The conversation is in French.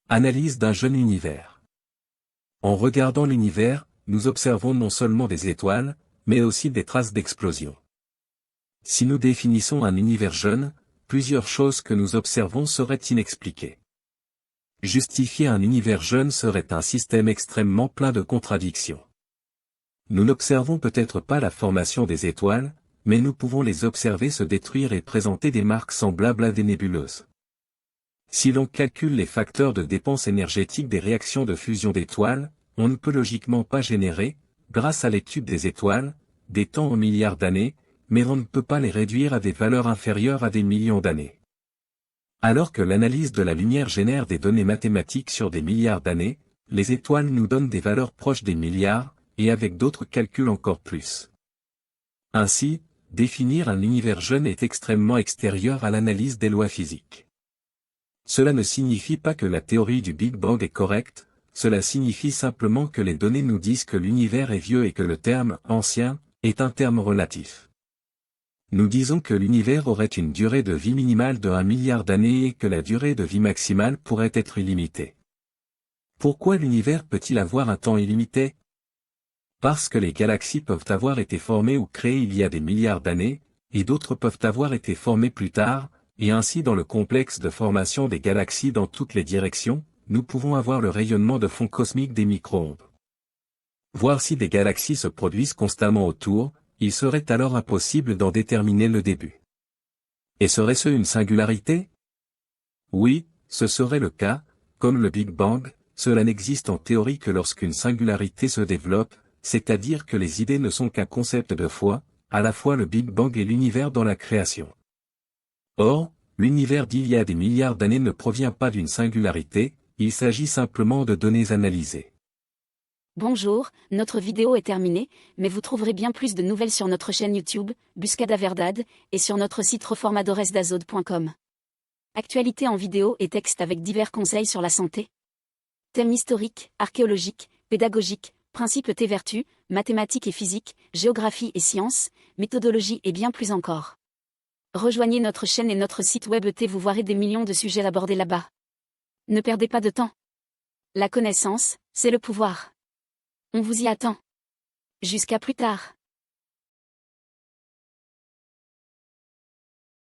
Analyse d'un jeune univers. En regardant l'univers, nous observons non seulement des étoiles, mais aussi des traces d'explosion. Si nous définissons un univers jeune, plusieurs choses que nous observons seraient inexpliquées. Justifier un univers jeune serait un système extrêmement plein de contradictions. Nous n'observons peut-être pas la formation des étoiles, mais nous pouvons les observer se détruire et présenter des marques semblables à des nébuleuses. Si l'on calcule les facteurs de dépense énergétique des réactions de fusion d'étoiles, on ne peut logiquement pas générer, grâce à l'étude des étoiles, des temps en milliards d'années, mais on ne peut pas les réduire à des valeurs inférieures à des millions d'années. Alors que l'analyse de la lumière génère des données mathématiques sur des milliards d'années, les étoiles nous donnent des valeurs proches des milliards, et avec d'autres calculs encore plus. Ainsi, définir un univers jeune est extrêmement extérieur à l'analyse des lois physiques. Cela ne signifie pas que la théorie du Big Bang est correcte, cela signifie simplement que les données nous disent que l'univers est vieux et que le terme « ancien » est un terme relatif. Nous disons que l'univers aurait une durée de vie minimale de 1 milliard d'années et que la durée de vie maximale pourrait être illimitée. Pourquoi l'univers peut-il avoir un temps illimité ? Parce que les galaxies peuvent avoir été formées ou créées il y a des milliards d'années, et d'autres peuvent avoir été formées plus tard, et ainsi dans le complexe de formation des galaxies dans toutes les directions, nous pouvons avoir le rayonnement de fond cosmique des micro-ondes. Voir si des galaxies se produisent constamment autour, il serait alors impossible d'en déterminer le début. Et serait-ce une singularité ? Oui, ce serait le cas, comme le Big Bang, cela n'existe en théorie que lorsqu'une singularité se développe, c'est-à-dire que les idées ne sont qu'un concept de foi, à la fois le Big Bang et l'univers dans la création. Or, l'univers d'il y a des milliards d'années ne provient pas d'une singularité, il s'agit simplement de données analysées. Bonjour, notre vidéo est terminée, mais vous trouverez bien plus de nouvelles sur notre chaîne YouTube, Buscada Verdad, et sur notre site reformadoresdazode.com. Actualité en vidéo et texte avec divers conseils sur la santé. Thèmes historiques, archéologiques, pédagogiques, principes T-vertus, mathématiques et physique, géographie et sciences, méthodologie et bien plus encore. Rejoignez notre chaîne et notre site web T, vous verrez des millions de sujets abordés là-bas. Ne perdez pas de temps. La connaissance, c'est le pouvoir. On vous y attend. Jusqu'à plus tard.